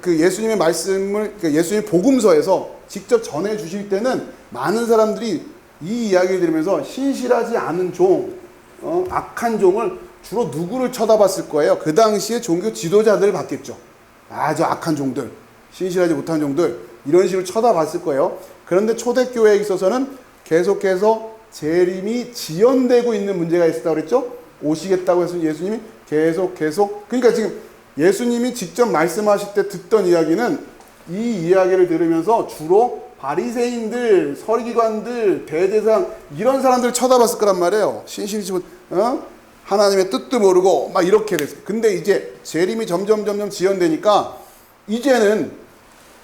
그 예수님의 말씀을 예수님 복음서에서 직접 전해 주실 때는 많은 사람들이 이 이야기를 들으면서 신실하지 않은 종, 악한 종을 주로 누구를 쳐다봤을 거예요? 그 당시에 종교 지도자들을 봤겠죠. 아주 악한 종들, 신실하지 못한 종들, 이런 식으로 쳐다봤을 거예요. 그런데 초대교회에 있어서는 계속해서 재림이 지연되고 있는 문제가 있었다고 그랬죠? 오시겠다고 해서 예수님이 계속 그러니까 지금 예수님이 직접 말씀하실 때 듣던 이야기는 이 이야기를 들으면서 주로 바리새인들, 서기관들, 대제사장 이런 사람들 쳐다봤을 거란 말이에요. 신실하지 하나님의 뜻도 모르고 막 이렇게 됐어요. 근데 이제 재림이 점점 지연되니까 이제는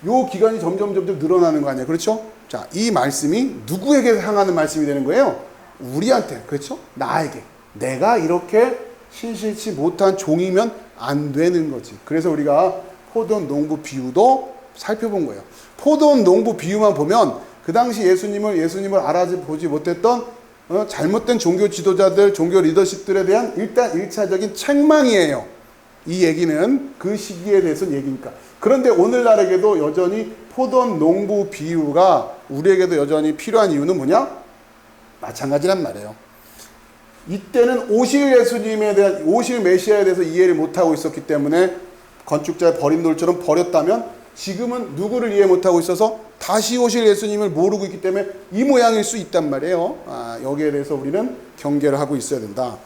요 기간이 점점 늘어나는 거 아니에요. 그렇죠? 자, 이 말씀이 누구에게 향하는 말씀이 되는 거예요? 우리한테. 그렇죠? 나에게. 내가 이렇게 신실치 못한 종이면 안 되는 거지. 그래서 우리가 포도원 농부 비유도 살펴본 거예요. 포도원 농부 비유만 보면 그 당시 예수님을 알아보지 못했던 잘못된 종교 지도자들, 종교 리더십들에 대한 일단 1차적인 책망이에요. 이 얘기는 그 시기에 대해서는 얘기니까. 그런데 오늘날에게도 여전히 포도원 농부 비유가 우리에게도 여전히 필요한 이유는 뭐냐? 마찬가지란 말이에요. 이때는 오실 메시아에 대해서 이해를 못하고 있었기 때문에 건축자의 버린 돌처럼 버렸다면 지금은 누구를 이해 못하고 있어서 다시 오실 예수님을 모르고 있기 때문에 이 모양일 수 있단 말이에요. 여기에 대해서 우리는 경계를 하고 있어야 된다.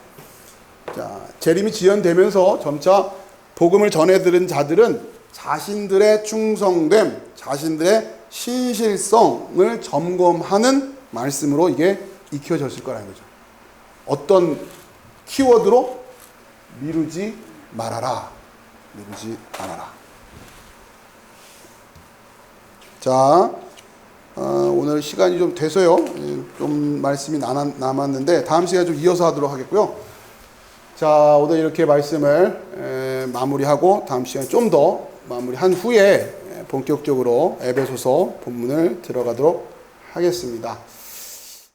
자, 재림이 지연되면서 점차 복음을 전해 들은 자들은 자신들의 충성됨, 자신들의 신실성을 점검하는 말씀으로 이게 익혀졌을 거라는 거죠. 어떤 키워드로? 미루지 말아라. 미루지 말아라. 자, 오늘 시간이 좀 돼서요. 좀 말씀이 남았는데 다음 시간에 좀 이어서 하도록 하겠고요. 자, 오늘 이렇게 말씀을 마무리하고 다음 시간에 좀 더 마무리한 후에 본격적으로 에베소서 본문을 들어가도록 하겠습니다.